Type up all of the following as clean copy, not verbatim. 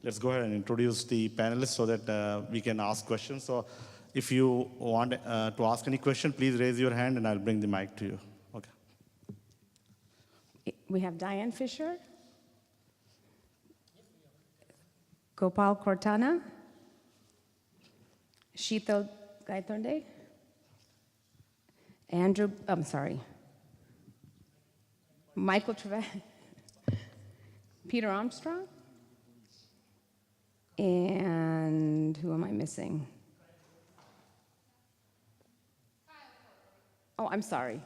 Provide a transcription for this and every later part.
let's go ahead and introduce the panelists so that we can ask questions. So if you want to ask any question, please raise your hand and I'll bring the mic to you. Okay. We have Diane Fisher, Gopal Cortana, Sheetal Gaitonde, Michael Trevette, Peter Armstrong, and who am I missing? Oh, I'm sorry.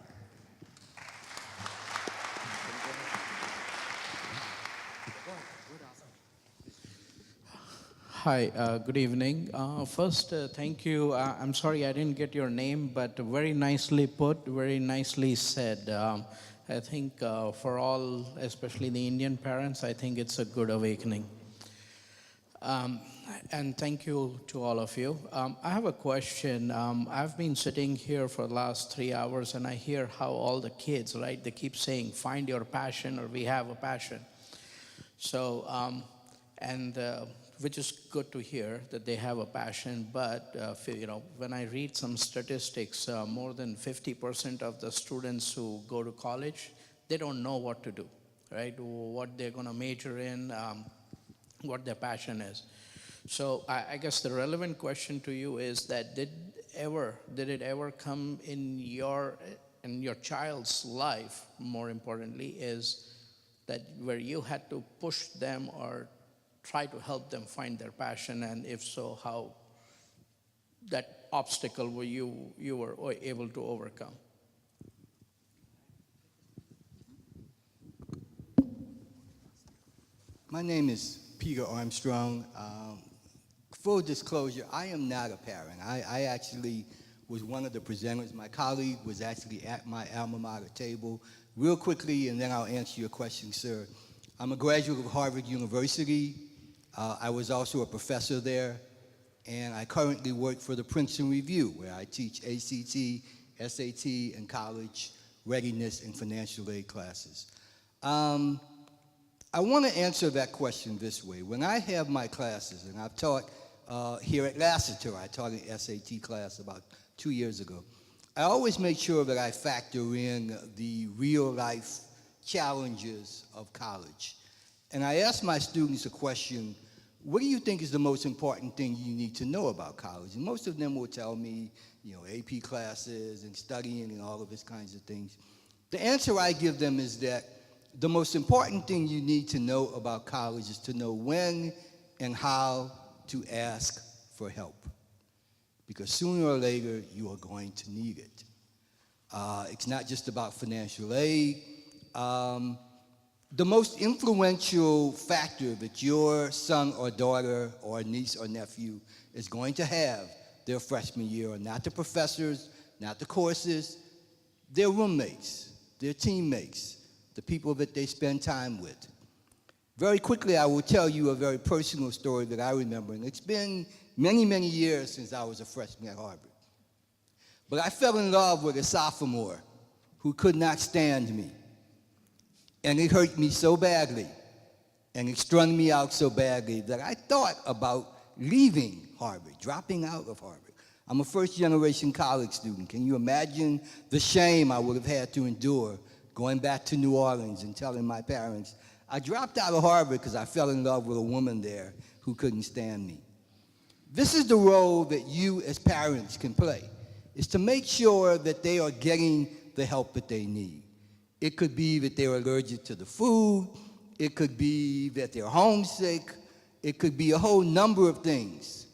Hi, good evening. First, thank you. I'm sorry I didn't get your name, but very nicely put, very nicely said. I think for all, especially the Indian parents, I think it's a good awakening. And thank you to all of you. I have a question. I've been sitting here for the last 3 hours and I hear how all the kids, right, they keep saying, find your passion or we have a passion. So, which is good to hear that they have a passion, but when I read some statistics, more than 50% of the students who go to college, they don't know what to do, right? What they're going to major in, what their passion is. So I guess the relevant question to you is that did it ever come in your child's life, more importantly, is that where you had to push them or try to help them find their passion, and if so, how that obstacle were you were able to overcome? My name is Peter Armstrong. Full disclosure, I am not a parent. I actually was one of the presenters. My colleague was actually at my alma mater table. Real quickly, and then I'll answer your question, sir. I'm a graduate of Harvard University. I was also a professor there, and I currently work for the Princeton Review, where I teach ACT, SAT, and college readiness and financial aid classes. I want to answer that question this way. When I have my classes, and I've taught here at Lassiter, I taught an SAT class about 2 years ago, I always make sure that I factor in the real-life challenges of college. And I ask my students a question, what do you think is the most important thing you need to know about college? And most of them will tell me, AP classes and studying and all of these kinds of things. The answer I give them is that the most important thing you need to know about college is to know when and how to ask for help. Because sooner or later, you are going to need it. It's not just about financial aid. The most influential factor that your son or daughter or niece or nephew is going to have their freshman year are not the professors, not the courses, their roommates, their teammates, the people that they spend time with. Very quickly, I will tell you a very personal story that I remember, and it's been many, many years since I was a freshman at Harvard. But I fell in love with a sophomore who could not stand me. And it hurt me so badly, and it strung me out so badly that I thought about leaving Harvard, dropping out of Harvard. I'm a first-generation college student. Can you imagine the shame I would have had to endure going back to New Orleans and telling my parents, I dropped out of Harvard because I fell in love with a woman there who couldn't stand me. This is the role that you as parents can play, is to make sure that they are getting the help that they need. It could be that they're allergic to the food. It could be that they're homesick. It could be a whole number of things.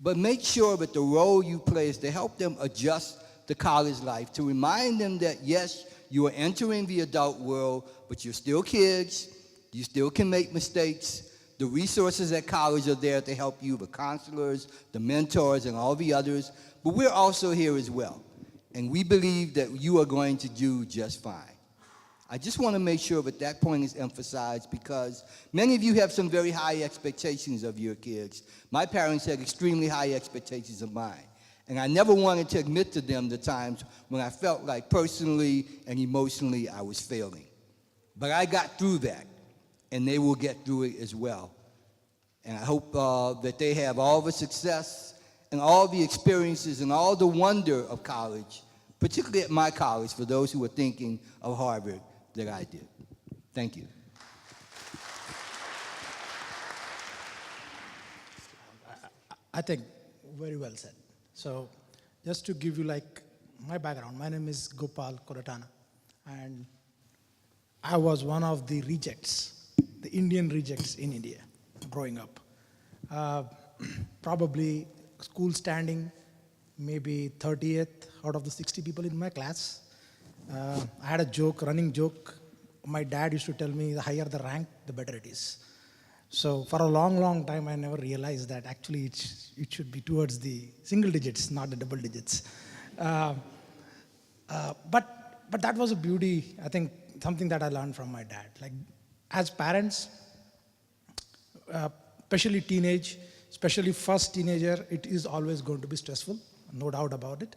But make sure that the role you play is to help them adjust to college life, to remind them that, yes, you are entering the adult world, but you're still kids. You still can make mistakes. The resources at college are there to help you, the counselors, the mentors, and all the others. But we're also here as well. And we believe that you are going to do just fine. I just want to make sure that that point is emphasized because many of you have some very high expectations of your kids. My parents had extremely high expectations of mine. And I never wanted to admit to them the times when I felt like personally and emotionally I was failing. But I got through that, and they will get through it as well. And I hope that they have all the success and all the experiences and all the wonder of college, particularly at my college, for those who are thinking of Harvard, that I did. Thank you. I think very well said. So just to give you like my background, my name is Gopal Koratana, and I was one of the rejects, the Indian rejects in India growing up. Probably school standing, maybe 30th out of the 60 people in my class. I had a joke, running joke. My dad used to tell me the higher the rank, the better it is. So for a long, long time, I never realized that actually it should be towards the single digits, not the double digits. But that was a beauty, I think, something that I learned from my dad. Like, as parents, especially teenage, especially first teenager, it is always going to be stressful, no doubt about it.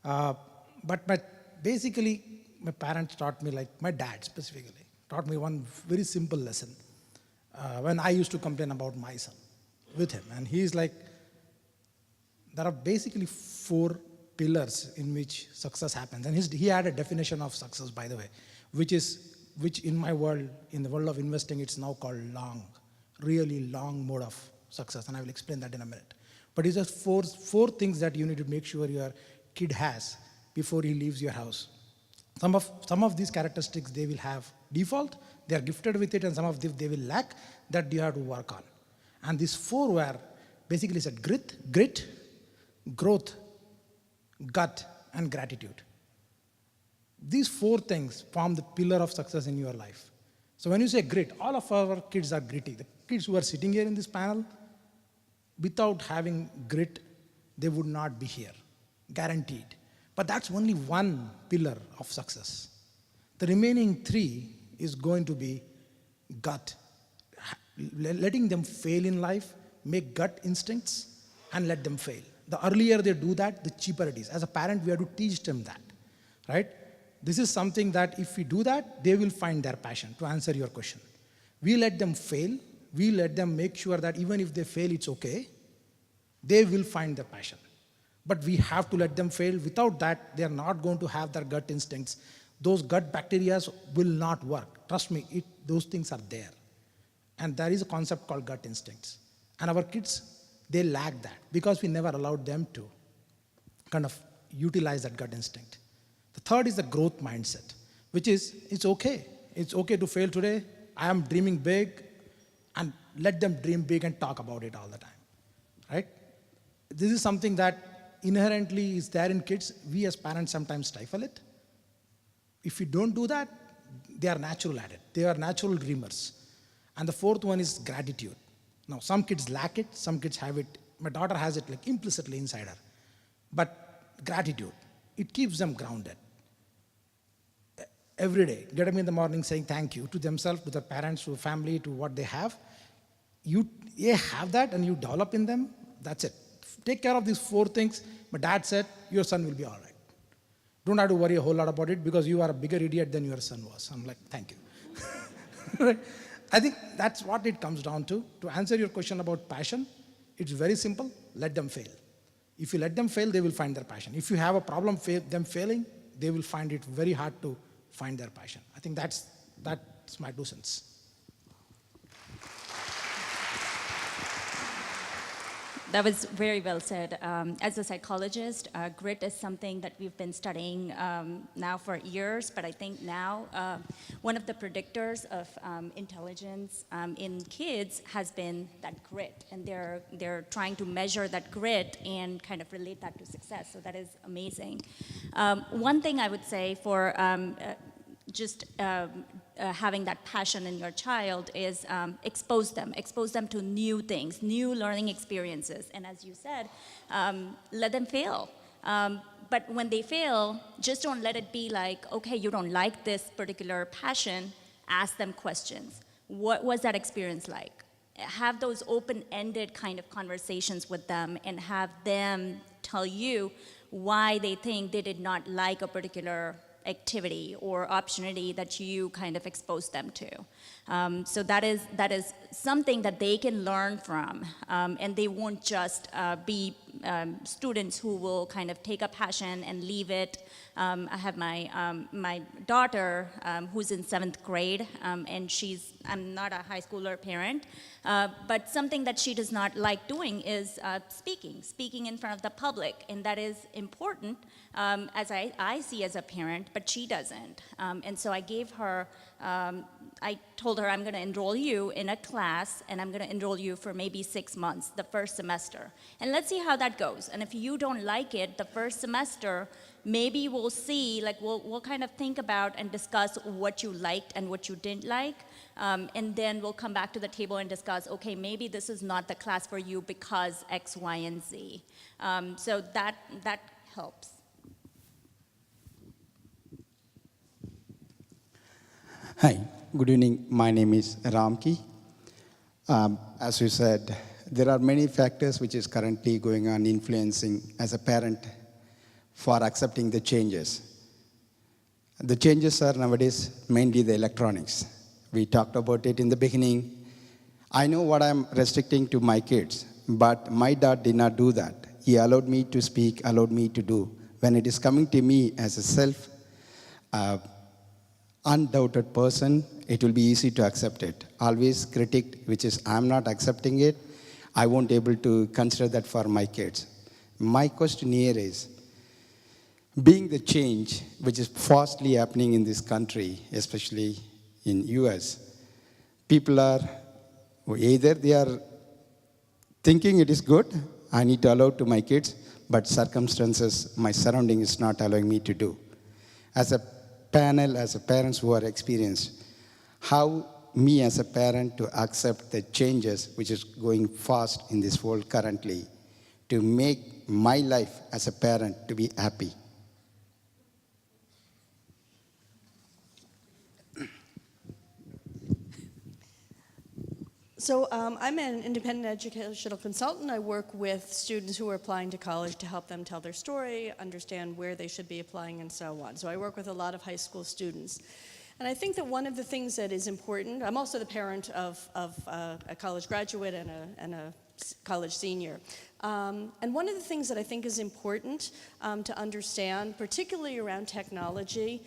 But basically, my parents taught me, like my dad specifically, taught me one very simple lesson. When I used to complain about my son with him, and he's like, there are basically 4 pillars in which success happens. And he had a definition of success, by the way, which in my world, in the world of investing, it's now called long, really long mode of success. And I will explain that in a minute. But it's just four things that you need to make sure your kid has before he leaves your house. Some of these characteristics they will have default, they are gifted with it, and some of them they will lack, that you have to work on. And these 4 were basically said grit, growth, gut, and gratitude. These 4 things form the pillar of success in your life. So when you say grit, all of our kids are gritty. The kids who are sitting here in this panel, without having grit, they would not be here, guaranteed. But that's only one pillar of success. The remaining 3 is going to be gut. Letting them fail in life, make gut instincts, and let them fail. The earlier they do that, the cheaper it is. As a parent, we have to teach them that, right? This is something that if we do that, they will find their passion, to answer your question. We let them fail. We let them make sure that even if they fail, it's okay. They will find their passion. But we have to let them fail. Without that, they are not going to have their gut instincts. Those gut bacteria will not work. Trust me, those things are there. And there is a concept called gut instincts. And our kids, they lack that because we never allowed them to kind of utilize that gut instinct. The third is the growth mindset, which is, it's okay. It's okay to fail today. I am dreaming big, and let them dream big and talk about it all the time, right? This is something that inherently is there in kids. We as parents sometimes stifle it. If we don't do that, they are natural at it. They are natural dreamers. And the 4th one is gratitude. Now, some kids lack it, some kids have it. My daughter has it like implicitly inside her. But gratitude, it keeps them grounded. Every day, get up in the morning saying thank you to themselves, to their parents, to family, to what they have. You have that and you develop in them, that's it. Take care of these 4 things. My dad said, your son will be all right. Don't have to worry a whole lot about it because you are a bigger idiot than your son was. I'm like, thank you. I think that's what it comes down to. To answer your question about passion, it's very simple. Let them fail. If you let them fail, they will find their passion. If you have a problem them failing, they will find it very hard to find their passion. I think that's my 2 cents. That was very well said. As a psychologist, grit is something that we've been studying now for years, but I think now one of the predictors of intelligence in kids has been that grit, and they're trying to measure that grit and kind of relate that to success, so that is amazing. One thing I would say for having that passion in your child is expose them to new things, new learning experiences. And as you said, let them fail. But when they fail, just don't let it be like, okay, you don't like this particular passion, ask them questions. What was that experience like? Have those open-ended kind of conversations with them and have them tell you why they think they did not like a particular activity or opportunity that you kind of expose them to. So that is something that they can learn from, and they won't just be students who will kind of take a passion and leave it. I have my daughter who's in 7th grade, and I'm not a high schooler parent, but something that she does not like doing is speaking in front of the public, and that is important as I see as a parent, but she doesn't. And so I gave her, I told her, I'm going to enroll you in a class, and I'm going to enroll you for maybe 6 months, the first semester. And let's see how that goes. And if you don't like it the first semester, maybe we'll see, like we'll kind of think about and discuss what you liked and what you didn't like. And then we'll come back to the table and discuss, okay, maybe this is not the class for you because X, Y, and Z. So that helps. Hi, good evening. My name is Ramki. As you said, there are many factors which is currently going on influencing as a parent for accepting the changes. The changes are nowadays mainly the electronics. We talked about it in the beginning. I know what I'm restricting to my kids, but my dad did not do that. He allowed me to speak, allowed me to do. When it is coming to me as a self, undoubted person, it will be easy to accept it. Always critic, which is I'm not accepting it, I won't be able to consider that for my kids. My question here is, being the change which is fastly happening in this country, especially in US, people are either they are thinking it is good, I need to allow to my kids, but circumstances, my surrounding is not allowing me to do. As a panel, as a parents who are experienced, how me as a parent to accept the changes which is going fast in this world currently to make my life as a parent to be happy. So I'm an independent educational consultant. I work with students who are applying to college to help them tell their story, understand where they should be applying, and so on. So I work with a lot of high school students. And I think that one of the things that is important, I'm also the parent of a college graduate and a college senior. And one of the things that I think is important to understand, particularly around technology,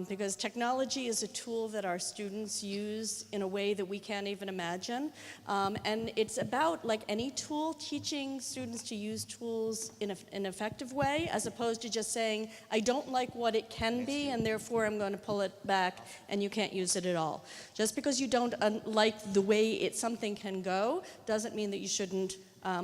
because technology is a tool that our students use in a way that we can't even imagine. And it's about, like any tool, teaching students to use tools in an effective way, as opposed to just saying, I don't like what it can be, and therefore I'm going to pull it back, and you can't use it at all. Just because you don't like the way something can go, doesn't mean that you shouldn't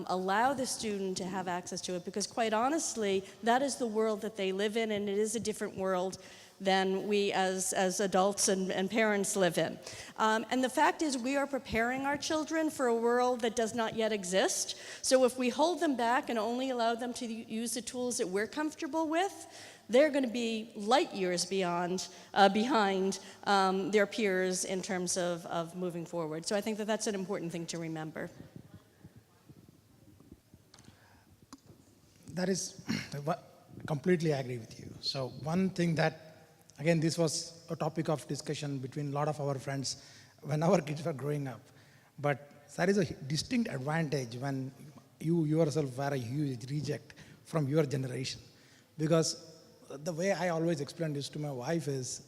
allow the student to have access to it, because quite honestly, that is the world that they live in, and it is a different world than we as adults and parents live in. And the fact is, we are preparing our children for a world that does not yet exist. So if we hold them back and only allow them to use the tools that we're comfortable with, they're going to be light years behind their peers in terms of moving forward. So I think that that's an important thing to remember. That is, completely agree with you. So one thing that, again, this was a topic of discussion between a lot of our friends when our kids were growing up. But there is a distinct advantage when you yourself were a huge reject from your generation. Because the way I always explain this to my wife is,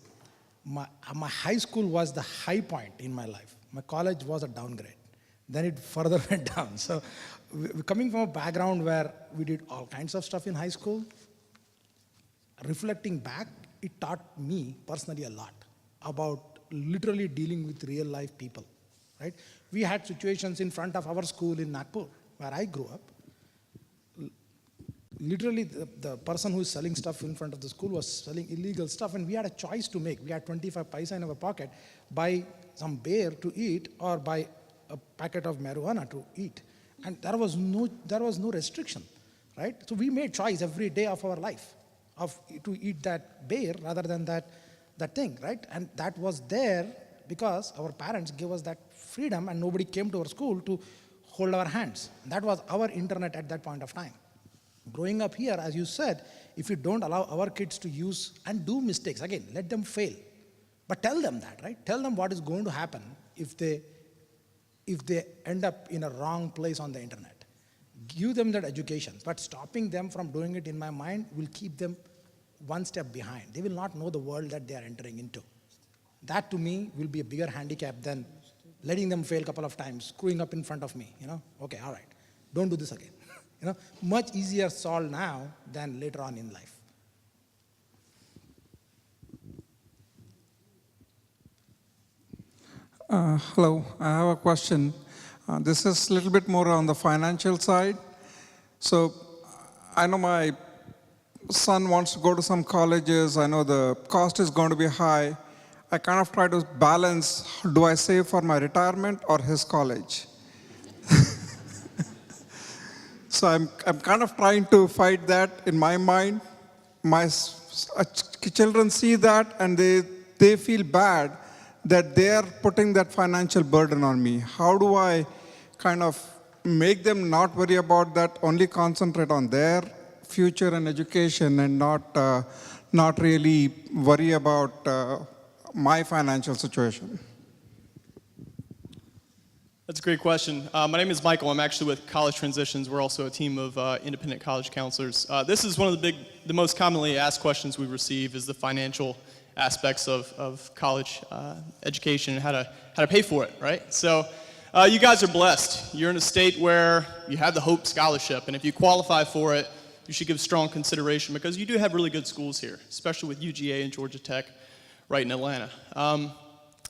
my high school was the high point in my life. My college was a downgrade. Then it further went down. So coming from a background where we did all kinds of stuff in high school, reflecting back, it taught me personally a lot about literally dealing with real life people, right? We had situations in front of our school in Nagpur, where I grew up. Literally, the person who is selling stuff in front of the school was selling illegal stuff, and we had a choice to make. We had 25 paisa in our pocket, buy some beer to eat or buy a packet of marijuana to eat. And there was no restriction, right? So we made choice every day of our life to eat that beer rather than that thing, right? And that was there because our parents gave us that freedom, and nobody came to our school to hold our hands. That was our internet at that point of time. Growing up here, as you said, if we don't allow our kids to use and do mistakes, again, let them fail. But tell them that, right? Tell them what is going to happen if they end up in a wrong place on the internet. Give them that education. But stopping them from doing it, in my mind, will keep them one step behind. They will not know the world that they are entering into. That, to me, will be a bigger handicap than letting them fail a couple of times, screwing up in front of me, Okay, all right, don't do this again. Much easier solved now than later on in life. Hello, I have a question. This is a little bit more on the financial side. So I know my son wants to go to some colleges. I know the cost is going to be high. I kind of try to balance, do I save for my retirement or his college? So I'm kind of trying to fight that in my mind. My children see that and they feel bad that they are putting that financial burden on me. How do I kind of make them not worry about that, only concentrate on their future and education and not really worry about my financial situation? That's a great question. My name is Michael. I'm actually with College Transitions. We're also a team of independent college counselors. This is one of the most commonly asked questions we receive is the financial aspects of college education and how to pay for it, right? So you guys are blessed. You're in a state where you have the Hope Scholarship, and if you qualify for it, you should give strong consideration because you do have really good schools here, especially with UGA and Georgia Tech right in Atlanta.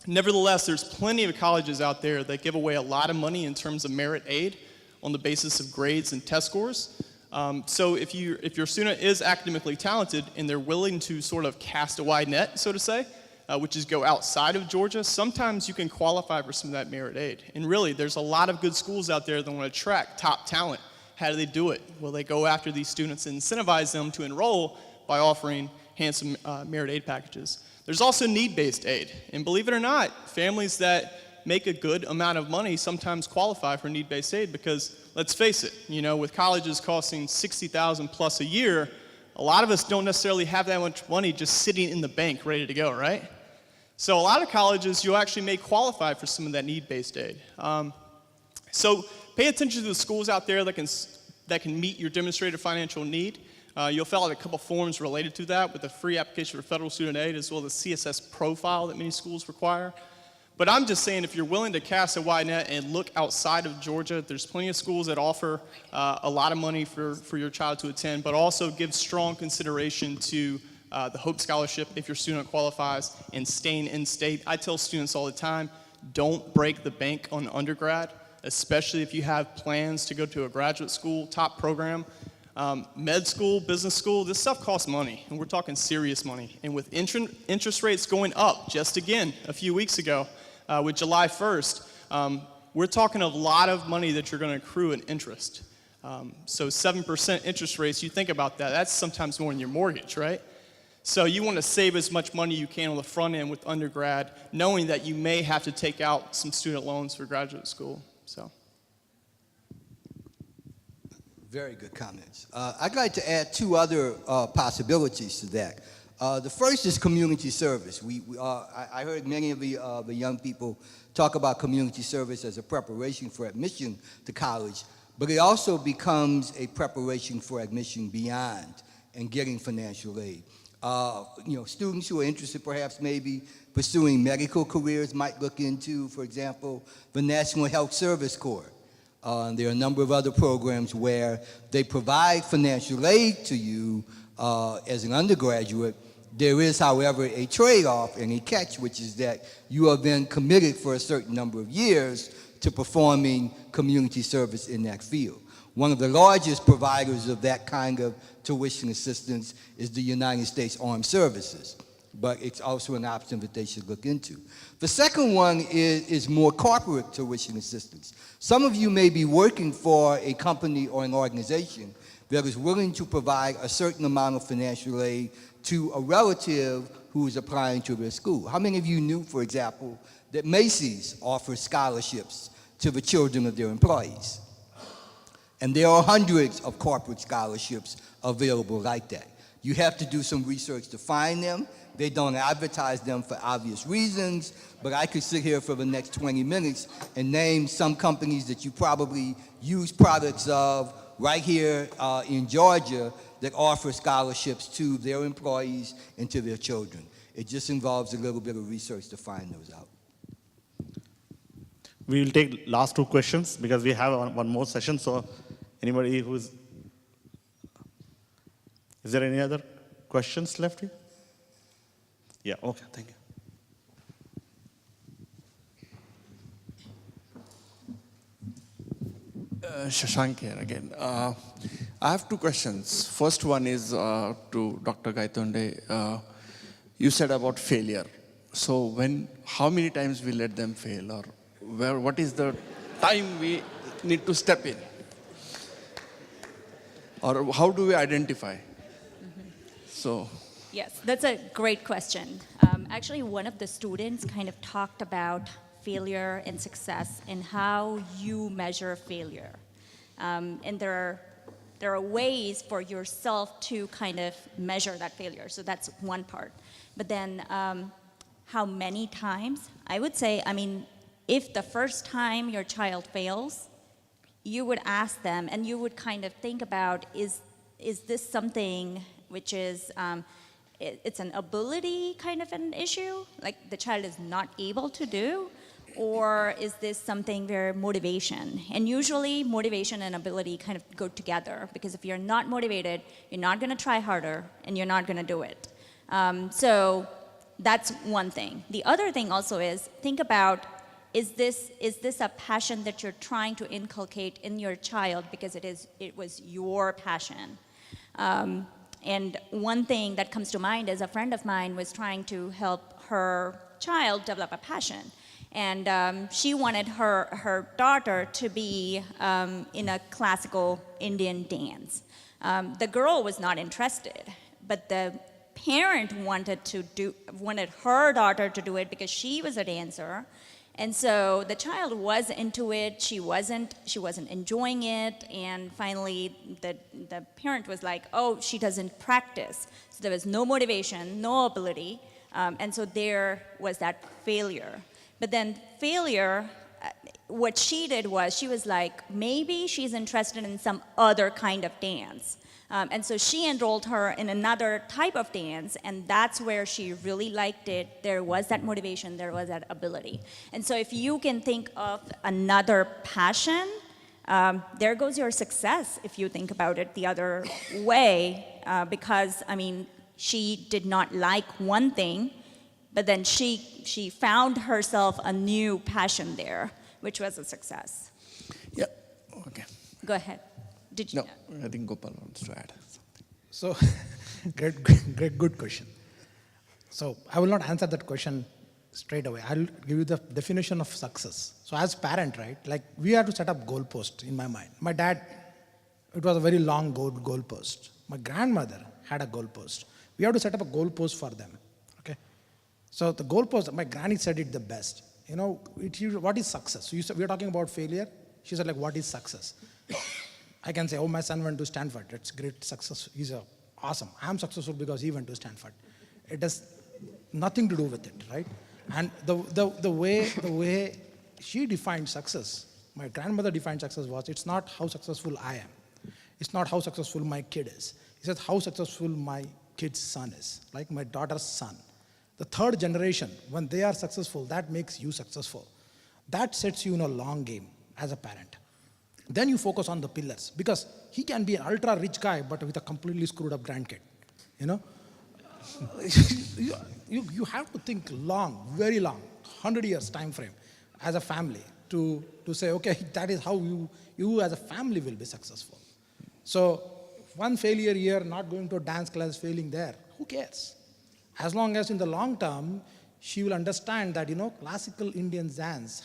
Nevertheless, there's plenty of colleges out there that give away a lot of money in terms of merit aid on the basis of grades and test scores. So if your student is academically talented and they're willing to sort of cast a wide net, so to say, which is go outside of Georgia, sometimes you can qualify for some of that merit aid. And really, there's a lot of good schools out there that want to attract top talent. How do they do it? Well, they go after these students and incentivize them to enroll by offering handsome merit aid packages. There's also need-based aid. And believe it or not, families that make a good amount of money sometimes qualify for need-based aid because, let's face it, with colleges costing $60,000 plus a year, a lot of us don't necessarily have that much money just sitting in the bank ready to go, right? So a lot of colleges, you actually may qualify for some of that need-based aid. So pay attention to the schools out there that can meet your demonstrated financial need. You'll fill out a couple forms related to that with a free application for federal student aid as well as the CSS profile that many schools require. But I'm just saying if you're willing to cast a wide net and look outside of Georgia, there's plenty of schools that offer a lot of money for your child to attend, but also give strong consideration to the Hope Scholarship if your student qualifies and staying in state. I tell students all the time, don't break the bank on undergrad, especially if you have plans to go to a graduate school, top program. Med school, business school, this stuff costs money, and we're talking serious money. And with interest rates going up, just again, a few weeks ago, with July 1st, we're talking a lot of money that you're going to accrue in interest. So 7% interest rates, you think about that, that's sometimes more than your mortgage, right? So you want to save as much money you can on the front end with undergrad, knowing that you may have to take out some student loans for graduate school, so. Very good comments. I'd like to add two other possibilities to that. The first is community service. I heard many of the young people talk about community service as a preparation for admission to college, but it also becomes a preparation for admission beyond and getting financial aid. Students who are interested perhaps maybe pursuing medical careers might look into, for example, the National Health Service Corps. There are a number of other programs where they provide financial aid to you as an undergraduate. There is, however, a trade-off and a catch, which is that you are then committed for a certain number of years to performing community service in that field. One of the largest providers of that kind of tuition assistance is the United States Armed Services, but it's also an option that they should look into. The second one is more corporate tuition assistance. Some of you may be working for a company or an organization that is willing to provide a certain amount of financial aid to a relative who is applying to their school. How many of you knew, for example, that Macy's offers scholarships to the children of their employees? And there are hundreds of corporate scholarships available like that. You have to do some research to find them. They don't advertise them for obvious reasons, but I could sit here for the next 20 minutes and name some companies that you probably use products of right here in Georgia that offer scholarships to their employees and to their children. It just involves a little bit of research to find those out. We will take last two questions because we have one more session. So anybody who's, is there any other questions left here? Yeah, okay, thank you. Shashank here again. I have two questions. First one is to Dr. Gaitonde. You said about failure. So how many times we let them fail, or what is the time we need to step in? Or how do we identify? So. Yes, that's a great question. Actually, one of the students kind of talked about failure and success and how you measure failure. And there are ways for yourself to kind of measure that failure. So that's one part. But then how many times? I would say, I mean, if the first time your child fails, you would ask them and you would kind of think about, is this something which is, it's an ability kind of an issue, like the child is not able to do, or is this something where motivation? And usually motivation and ability kind of go together, because if you're not motivated, you're not going to try harder and you're not going to do it. So that's one thing. The other thing also is, think about, is this a passion that you're trying to inculcate in your child because it was your passion? And one thing that comes to mind is a friend of mine was trying to help her child develop a passion. And she wanted her daughter to be in a classical Indian dance. The girl was not interested, but the parent wanted her daughter to do it because she was a dancer. And so the child was into it, she wasn't enjoying it, and finally the parent was like, oh, she doesn't practice. So there was no motivation, no ability, and so there was that failure. But then failure, what she did was, she was like, maybe she's interested in some other kind of dance. And so she enrolled her in another type of dance, and that's where she really liked it. There was that motivation, there was that ability. And so if you can think of another passion, there goes your success if you think about it the other way, because, I mean, she did not like one thing, but then she found herself a new passion there, which was a success. Yeah, okay. Go ahead. Did you? No, I think Gopal wants to add something. So, good question. So I will not answer that question straight away. I'll give you the definition of success. So as parent, right, like we have to set up goalpost in my mind. My dad, it was a very long goalpost. My grandmother had a goalpost. We have to set up a goalpost for them, okay? So the goalpost, my granny said it the best. You know, what is success? So we are talking about failure. She said, like, what is success? I can say, oh, my son went to Stanford. That's great success. He's awesome. I'm successful because he went to Stanford. It has nothing to do with it, right? And the way she defined success, my grandmother defined success was, it's not how successful I am. It's not how successful my kid is. It says how successful my kid's son is, like my daughter's son. The third generation, when they are successful, that makes you successful. That sets you in a long game as a parent. Then you focus on the pillars, because he can be an ultra rich guy but with a completely screwed up grandkid, you know. you have to think long, very long, 100 years time frame as a family to say, okay, that is how you as a family will be successful. So one failure here, not going to a dance class, failing there, who cares? As long as in the long term she will understand that, you know, classical Indian dance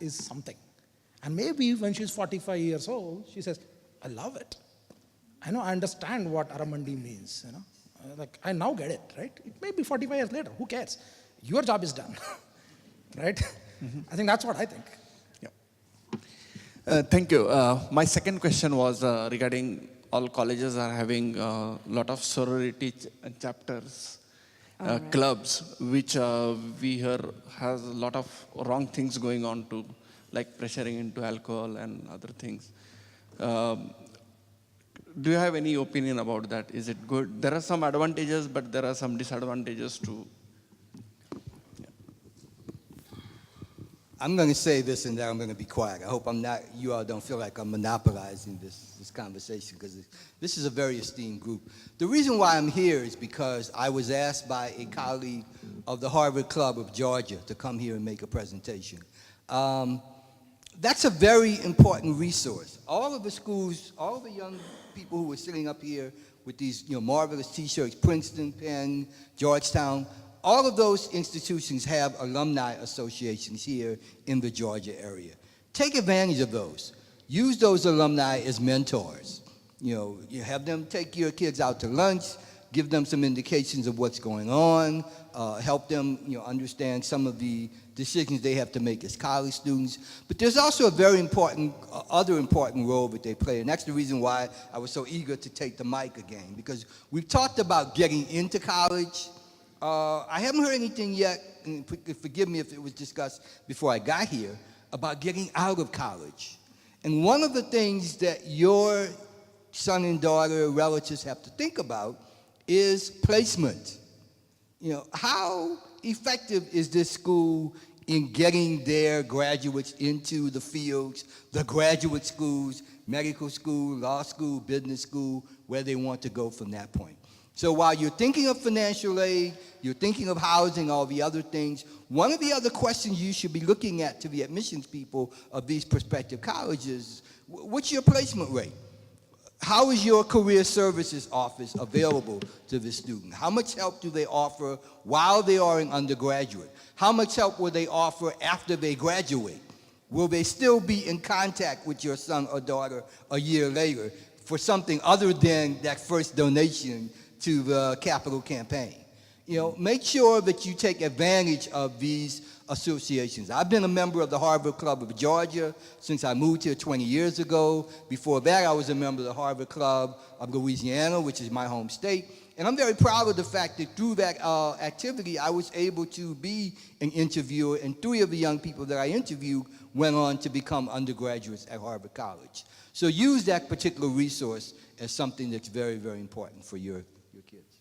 is something. And maybe when she's 45 years old, she says, I love it. I understand what Aramandi means, you know. Like, I now get it, right? It may be 45 years later, who cares? Your job is done, right? Mm-hmm. I think that's what I think. Yeah. Thank you. My second question was regarding all colleges are having a lot of sorority chapters, clubs, which we hear has a lot of wrong things going on too, like pressuring into alcohol and other things. Do you have any opinion about that? Is it good? There are some advantages, but there are some disadvantages too. I'm going to say this and then I'm going to be quiet. I hope you all don't feel like I'm monopolizing this conversation because this is a very esteemed group. The reason why I'm here is because I was asked by a colleague of the Harvard Club of Georgia to come here and make a presentation. That's a very important resource. All of the schools, all of the young people who were sitting up here with these marvelous t-shirts, Princeton, Penn, Georgetown, all of those institutions have alumni associations here in the Georgia area. Take advantage of those. Use those alumni as mentors. You have them take your kids out to lunch, give them some indications of what's going on, help them understand some of the decisions they have to make as college students. But there's also a very important, other important role that they play, and that's the reason why I was so eager to take the mic again, because we've talked about getting into college. I haven't heard anything yet, and forgive me if it was discussed before I got here, about getting out of college. And one of the things that your son and daughter, relatives have to think about is placement. How effective is this school in getting their graduates into the fields, the graduate schools, medical school, law school, business school, where they want to go from that point? So while you're thinking of financial aid, you're thinking of housing, all the other things, one of the other questions you should be looking at to the admissions people of these prospective colleges, what's your placement rate? How is your career services office available to the student? How much help do they offer while they are in undergraduate? How much help will they offer after they graduate? Will they still be in contact with your son or daughter a year later for something other than that first donation to the capital campaign? Make sure that you take advantage of these associations. I've been a member of the Harvard Club of Georgia since I moved here 20 years ago. Before that, I was a member of the Harvard Club of Louisiana, which is my home state. And I'm very proud of the fact that through that activity, I was able to be an interviewer, and 3 of the young people that I interviewed went on to become undergraduates at Harvard College. So use that particular resource as something that's very, very important for your kids.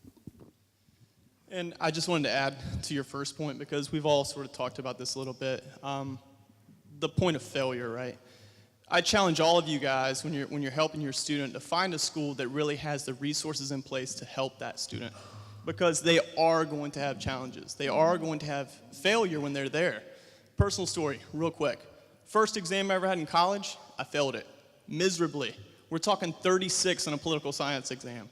And I just wanted to add to your first point, because we've all sort of talked about this a little bit, the point of failure, right? I challenge all of you guys when you're helping your student to find a school that really has the resources in place to help that student, because they are going to have challenges. They are going to have failure when they're there. Personal story, real quick. First exam I ever had in college, I failed it miserably. We're talking 36 on a political science exam.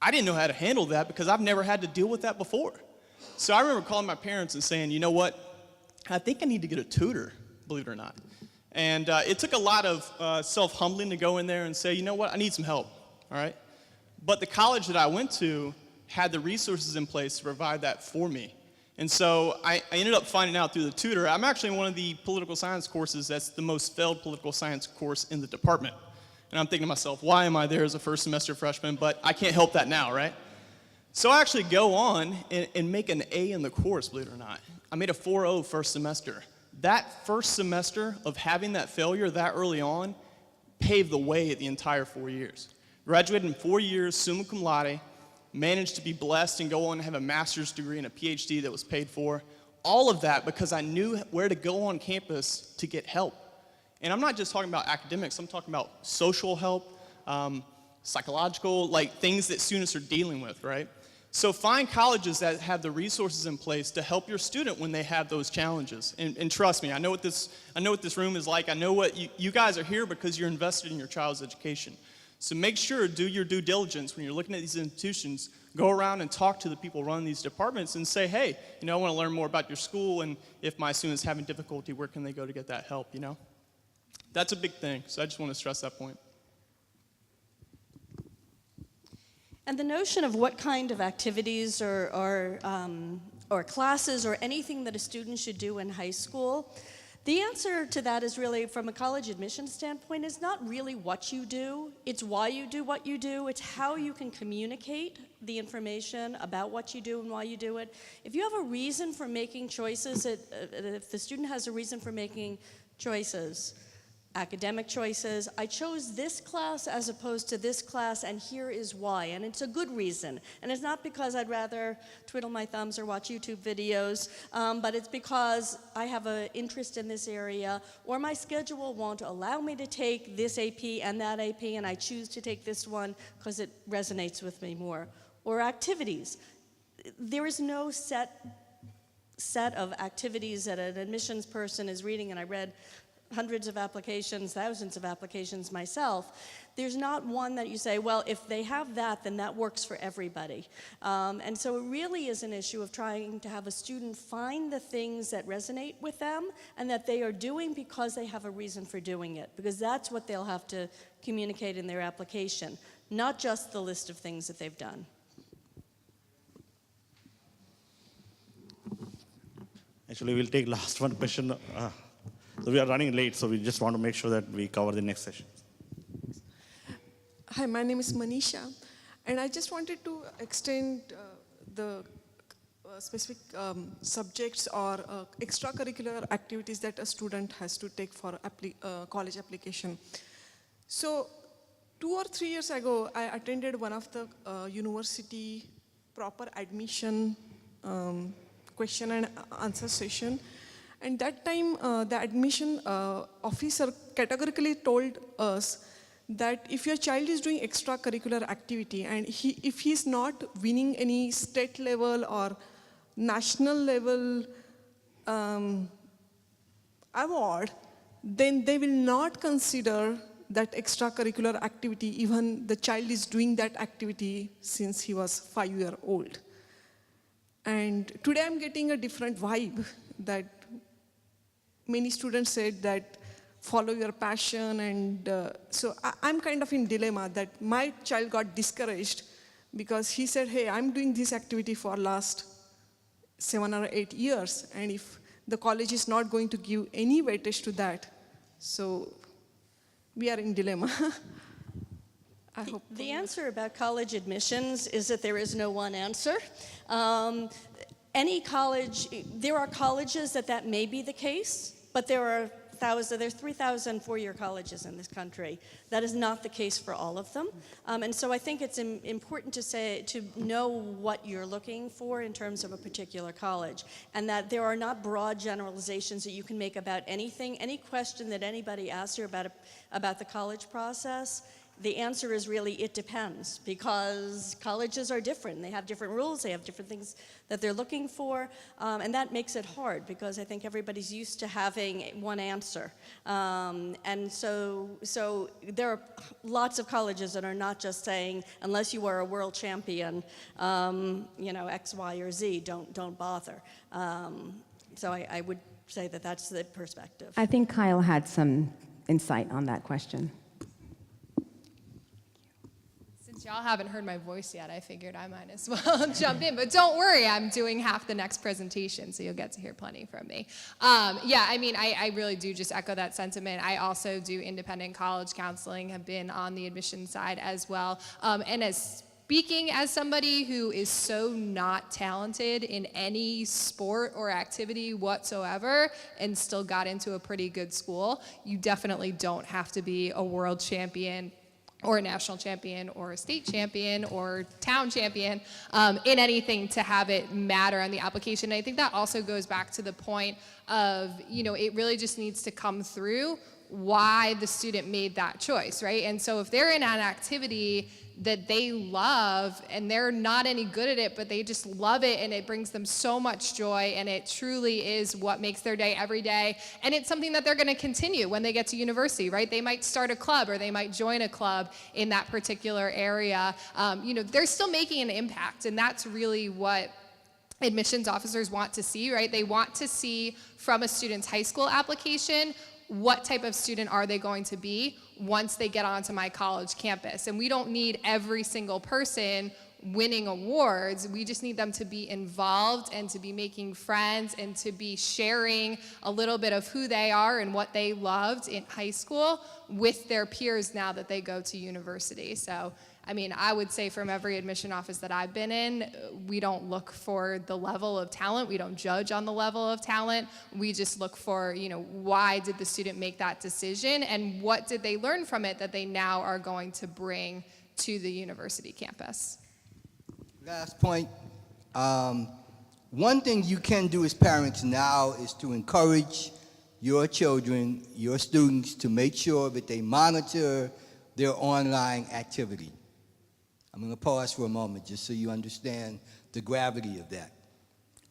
I didn't know how to handle that because I've never had to deal with that before. So I remember calling my parents and saying, you know what, I think I need to get a tutor, believe it or not. And it took a lot of self-humbling to go in there and say, you know what, I need some help, all right? But the college that I went to had the resources in place to provide that for me. And so I ended up finding out through the tutor, I'm actually in one of the political science courses that's the most failed political science course in the department. And I'm thinking to myself, why am I there as a first semester freshman? But I can't help that now, right? So I actually go on and make an A in the course, believe it or not. I made a 4.0 first semester. That first semester of having that failure that early on paved the way the entire 4 years. Graduated in 4 years, summa cum laude, managed to be blessed and go on and have a master's degree and a PhD that was paid for. All of that because I knew where to go on campus to get help. And I'm not just talking about academics, I'm talking about social help, psychological, like things that students are dealing with, right? So find colleges that have the resources in place to help your student when they have those challenges. And trust me, I know what this room is like. I know what you guys are here because you're invested in your child's education. So make sure, do your due diligence when you're looking at these institutions. Go around and talk to the people running these departments and say, hey, I want to learn more about your school, and if my student's having difficulty, where can they go to get that help, That's a big thing, so I just want to stress that point. And the notion of what kind of activities or classes or anything that a student should do in high school, The answer to that is really, from a college admission standpoint, is not really what you do. It's why you do what you do. It's how you can communicate the information about what you do and why you do it. If you have a reason for making choices, if the student has a reason for making choices, academic choices, I chose this class as opposed to this class, and here is why. And it's a good reason. And it's not because I'd rather twiddle my thumbs or watch YouTube videos, but it's because I have an interest in this area, or my schedule won't allow me to take this AP and that AP, and I choose to take this one because it resonates with me more. Or activities. There is no set of activities that an admissions person is reading, and I read hundreds of applications, thousands of applications myself. There's not one that you say, well, if they have that, then that works for everybody. And so it really is an issue of trying to have a student find the things that resonate with them and that they are doing because they have a reason for doing it, because that's what they'll have to communicate in their application, not just the list of things that they've done. Actually, we'll take last one question. So we are running late, so we just want to make sure that we cover the next session. Hi, my name is Manisha, and I just wanted to extend the specific subjects or extracurricular activities that a student has to take for college application. So 2 or 3 years ago, I attended one of the university proper admission question and answer session. And that time, the admission officer categorically told us that if your child is doing extracurricular activity and if he's not winning any state level or national level award, then they will not consider that extracurricular activity, even the child is doing that activity since he was 5 years old. And today I'm getting a different vibe that many students said that follow your passion, and so I'm kind of in dilemma that my child got discouraged because he said, hey, I'm doing this activity for last 7 or 8 years, and if the college is not going to give any weightage to that, so we are in dilemma. I hope the answer about college admissions is that there is no one answer. Any college, there are colleges that may be the case, but there's 3,000 four-year colleges in this country. That is not the case for all of them. And so I think it's important to know what you're looking for in terms of a particular college, and that there are not broad generalizations that you can make about anything. Any question that anybody asks you about the college process, the answer is really, it depends, because colleges are different. They have different rules, they have different things that they're looking for, and that makes it hard, because I think everybody's used to having one answer. And so there are lots of colleges that are not just saying, unless you are a world champion, X, Y, or Z, don't bother. So I would say that that's the perspective. I think Kyle had some insight on that question. Since y'all haven't heard my voice yet, I figured I might as well jump in. But don't worry, I'm doing half the next presentation, so you'll get to hear plenty from me. Yeah, I mean, I really do just echo that sentiment. I also do independent college counseling, have been on the admission side as well. And speaking as somebody who is so not talented in any sport or activity whatsoever and still got into a pretty good school, you definitely don't have to be a world champion or a national champion or a state champion or town champion in anything to have it matter on the application. And I think that also goes back to the point of, it really just needs to come through why the student made that choice, right? And so if they're in an activity that they love and they're not any good at it, but they just love it and it brings them so much joy and it truly is what makes their day every day, and it's something that they're going to continue when they get to university, right? They might start a club or they might join a club in that particular area. They're still making an impact, and that's really what admissions officers want to see, right? They want to see from a student's high school application, what type of student are they going to be once they get onto my college campus? And we don't need every single person winning awards. We just need them to be involved and to be making friends and to be sharing a little bit of who they are and what they loved in high school with their peers now that they go to university. So, I mean, I would say from every admission office that I've been in, we don't look for the level of talent. We don't judge on the level of talent. We just look for, you know, why did the student make that decision and what did they learn from it that they now are going to bring to the university campus. Last point. One thing you can do as parents now is to encourage your children, your students, to make sure that they monitor their online activity. I'm going to pause for a moment just so you understand the gravity of that.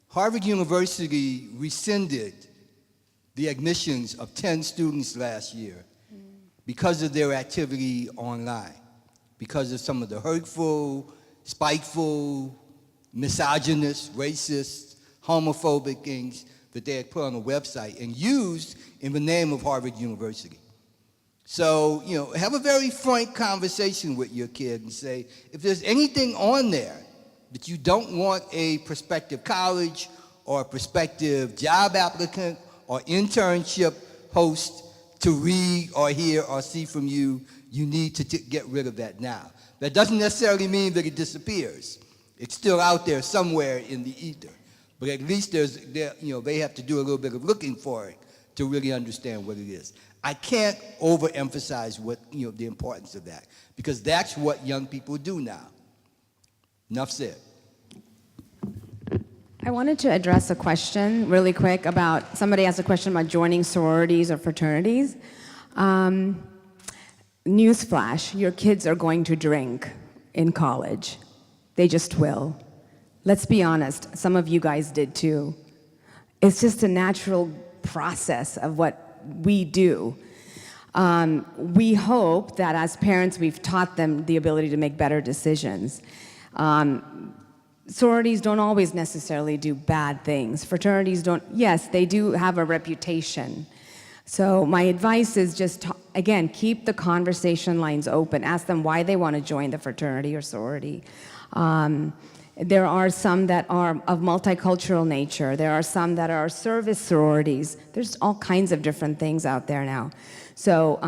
Harvard University rescinded the admissions of 10 students last year because of their activity online, because of some of the hurtful, spiteful, misogynist, racist, homophobic things that they had put on the website and used in the name of Harvard University. So, you know, have a very frank conversation with your kid and say, if there's anything on there that you don't want a prospective college or a prospective job applicant or internship host to read or hear or see from you, you need to get rid of that now. That doesn't necessarily mean that it disappears. It's still out there somewhere in the ether. But at least they have to do a little bit of looking for it to really understand what it is. I can't overemphasize the importance of that, because that's what young people do now. Enough said. I wanted to address a question really quick about, somebody asked a question about joining sororities or fraternities. Newsflash, your kids are going to drink in college. They just will. Let's be honest, some of you guys did too. It's just a natural process of what we do. We hope that as parents we've taught them the ability to make better decisions. Sororities don't always necessarily do bad things. Fraternities don't, yes, they do have a reputation. So my advice is just, again, keep the conversation lines open. Ask them why they want to join the fraternity or sorority. There are some that are of multicultural nature. There are some that are service sororities. There's all kinds of different things out there now. So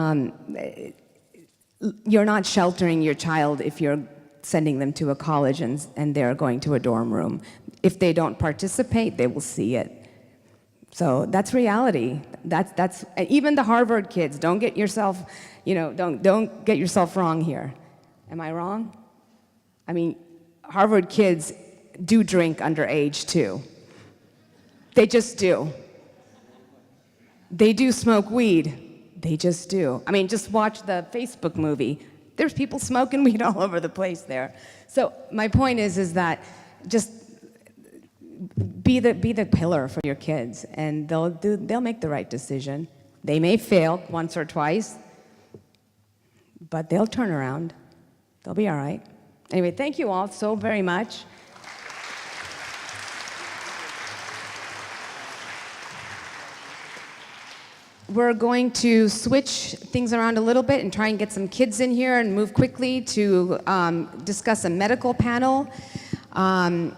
you're not sheltering your child if you're sending them to a college and they're going to a dorm room. If they don't participate, they will see it. So that's reality. That's even the Harvard kids. Don't get yourself, don't get yourself wrong here. Am I wrong? I mean, Harvard kids do drink underage too. They just do. They do smoke weed. They just do. I mean, just watch the Facebook movie. There's people smoking weed all over the place there. So my point is that just be the pillar for your kids, and they'll make the right decision. They may fail once or twice, but they'll turn around. They'll be all right. Anyway, thank you all so very much. We're going to switch things around a little bit and try and get some kids in here and move quickly to discuss a medical panel. Sorry.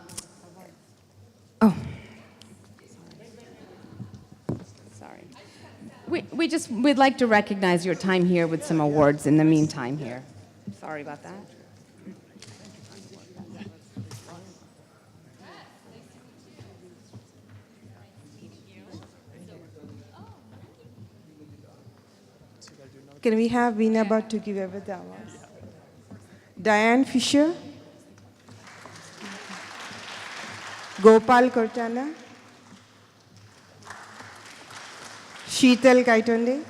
We'd like to recognize your time here with some awards in the meantime here. Sorry about that. Can we have Veena Bhatt to give away the awards? Diane Fisher, Gopal Kortana, Sheetal Kaitonde,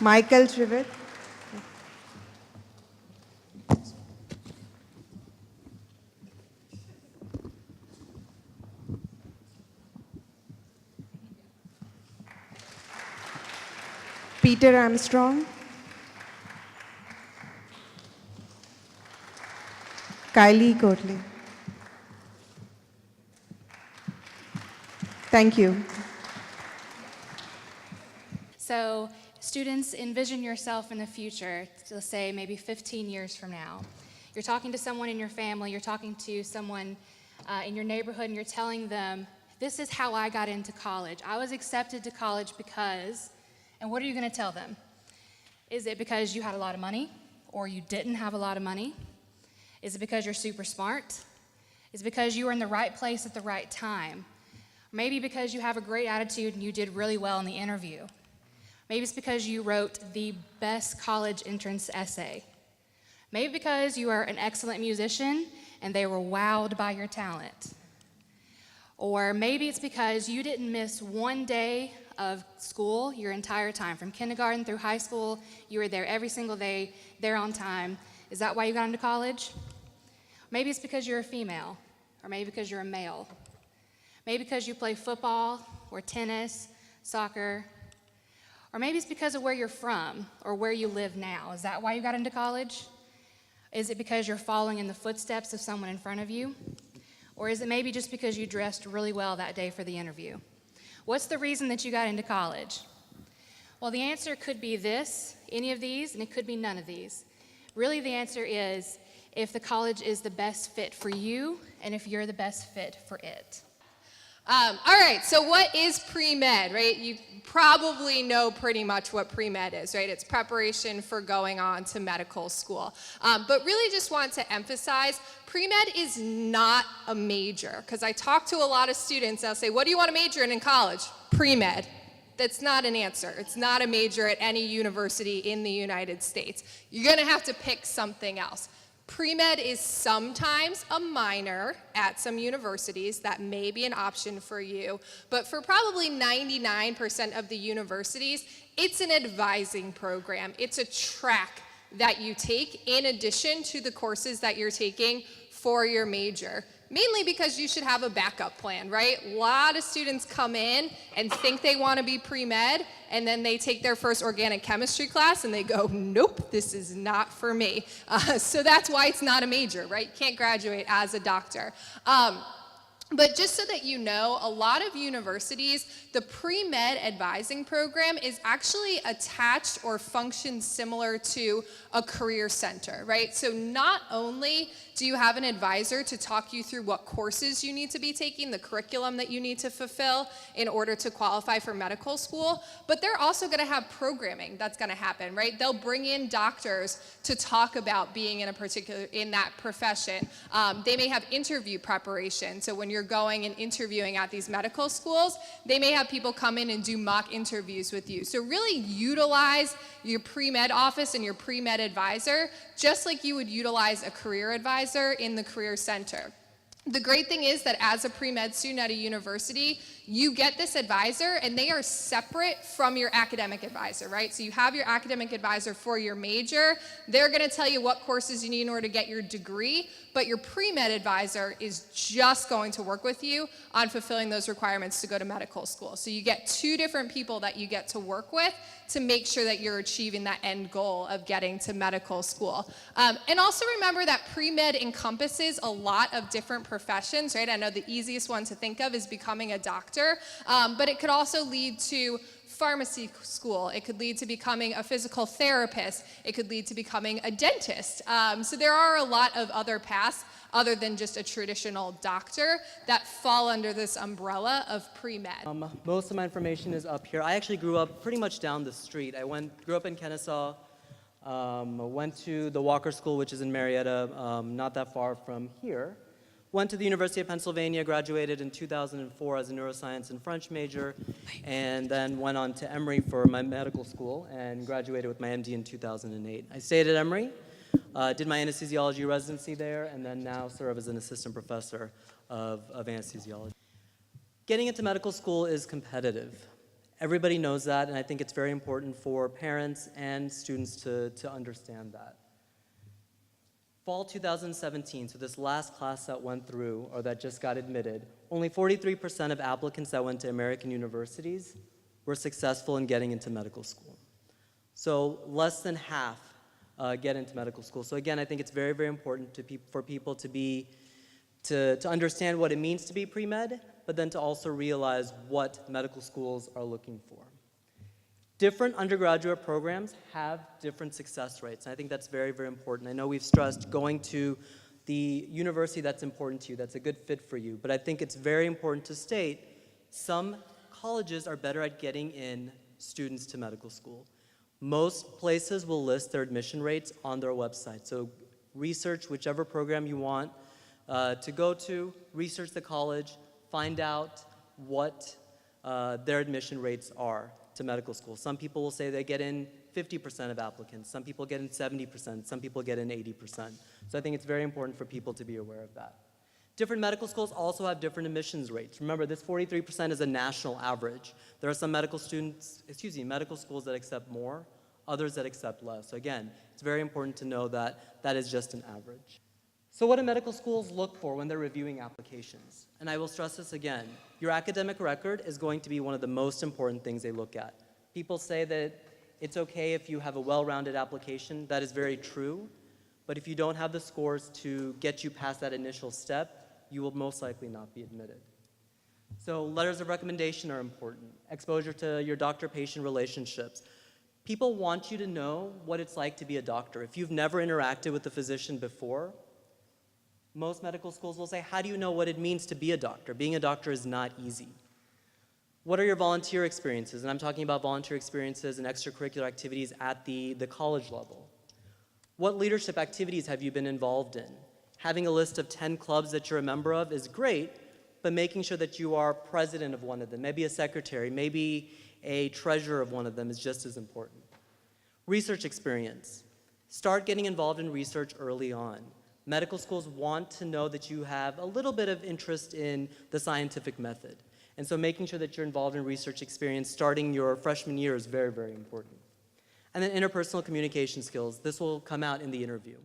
Michael Trivet, Peter Armstrong, Kylie Cotley. Thank you. So students, envision yourself in the future, let's say maybe 15 years from now. You're talking to someone in your family, you're talking to someone in your neighborhood, and you're telling them, this is how I got into college. I was accepted to college because, and what are you going to tell them? Is it because you had a lot of money, or you didn't have a lot of money? Is it because you're super smart? Is it because you were in the right place at the right time? Maybe because you have a great attitude and you did really well in the interview. Maybe it's because you wrote the best college entrance essay. Maybe because you are an excellent musician and they were wowed by your talent. Or maybe it's because you didn't miss one day of school your entire time. From kindergarten through high school, you were there every single day, there on time. Is that why you got into college? Maybe it's because you're a female, or maybe because you're a male. Maybe because you play football, or tennis, soccer, or maybe it's because of where you're from, or where you live now. Is that why you got into college? Is it because you're following in the footsteps of someone in front of you? Or is it maybe just because you dressed really well that day for the interview? What's the reason that you got into college? Well, the answer could be this, any of these, and it could be none of these. Really, the answer is if the college is the best fit for you and if you're the best fit for it. All right, so what is pre-med, right? You probably know pretty much what pre-med is, right? It's preparation for going on to medical school. But really just want to emphasize, pre-med is not a major, because I talk to a lot of students, I'll say, what do you want to major in college? Pre-med. That's not an answer. It's not a major at any university in the United States. You're going to have to pick something else. Pre-med is sometimes a minor at some universities. That may be an option for you, but for probably 99% of the universities, it's an advising program. It's a track that you take in addition to the courses that you're taking for your major. Mainly because you should have a backup plan, right? A lot of students come in and think they want to be pre-med, and then they take their first organic chemistry class and they go, nope, this is not for me. So that's why it's not a major, right? You can't graduate as a doctor. But just so that you know, a lot of universities, the pre-med advising program is actually attached or functions similar to a career center, right? So not only do you have an advisor to talk you through what courses you need to be taking, the curriculum that you need to fulfill in order to qualify for medical school, but they're also going to have programming that's going to happen, right? They'll bring in doctors to talk about being in that profession. They may have interview preparation. So when you're going and interviewing at these medical schools, they may have people come in and do mock interviews with you. So really utilize your pre-med office and your pre-med advisor just like you would utilize a career advisor in the career center. The great thing is that as a pre-med student at a university, you get this advisor and they are separate from your academic advisor, right? So you have your academic advisor for your major. They're going to tell you what courses you need in order to get your degree, but your pre-med advisor is just going to work with you on fulfilling those requirements to go to medical school. So you get two different people that you get to work with to make sure that you're achieving that end goal of getting to medical school. And also remember that pre-med encompasses a lot of different professions, right? I know the easiest one to think of is becoming a doctor, but it could also lead to pharmacy school. It could lead to becoming a physical therapist. It could lead to becoming a dentist. So there are a lot of other paths other than just a traditional doctor that fall under this umbrella of pre-med. Most of my information is up here. I actually grew up pretty much down the street. I grew up in Kennesaw, went to the Walker School, which is in Marietta, not that far from here. Went to the University of Pennsylvania, graduated in 2004 as a neuroscience and French major, and then went on to Emory for my medical school and graduated with my MD in 2008. I stayed at Emory, did my anesthesiology residency there, and then now serve as an assistant professor of anesthesiology. Getting into medical school is competitive. Everybody knows that, and I think it's very important for parents and students to understand that. Fall 2017, so this last class that went through, or that just got admitted, only 43% of applicants that went to American universities were successful in getting into medical school. So less than half get into medical school. So again, I think it's very, very important for people to understand what it means to be pre-med, but then to also realize what medical schools are looking for. Different undergraduate programs have different success rates, and I think that's very, very important. I know we've stressed going to the university that's important to you, that's a good fit for you, but I think it's very important to state some colleges are better at getting in students to medical school. Most places will list their admission rates on their website, so research whichever program you want to go to, research the college, find out what their admission rates are to medical school. Some people will say they get in 50% of applicants, some people get in 70%, some people get in 80%. So I think it's very important for people to be aware of that. Different medical schools also have different admissions rates. Remember, this 43% is a national average. There are some medical schools that accept more, others that accept less. So again, it's very important to know that that is just an average. So what do medical schools look for when they're reviewing applications? And I will stress this again, your academic record is going to be one of the most important things they look at. People say that it's okay if you have a well-rounded application. That is very true. But if you don't have the scores to get you past that initial step, you will most likely not be admitted. So letters of recommendation are important. Exposure to your doctor-patient relationships. People want you to know what it's like to be a doctor. If you've never interacted with a physician before, most medical schools will say, how do you know what it means to be a doctor? Being a doctor is not easy. What are your volunteer experiences? And I'm talking about volunteer experiences and extracurricular activities at the college level. What leadership activities have you been involved in? Having a list of 10 clubs that you're a member of is great, but making sure that you are president of one of them, maybe a secretary, maybe a treasurer of one of them is just as important. Research experience. Start getting involved in research early on. Medical schools want to know that you have a little bit of interest in the scientific method. And so making sure that you're involved in research experience starting your freshman year is very, very important. And then interpersonal communication skills. This will come out in the interview.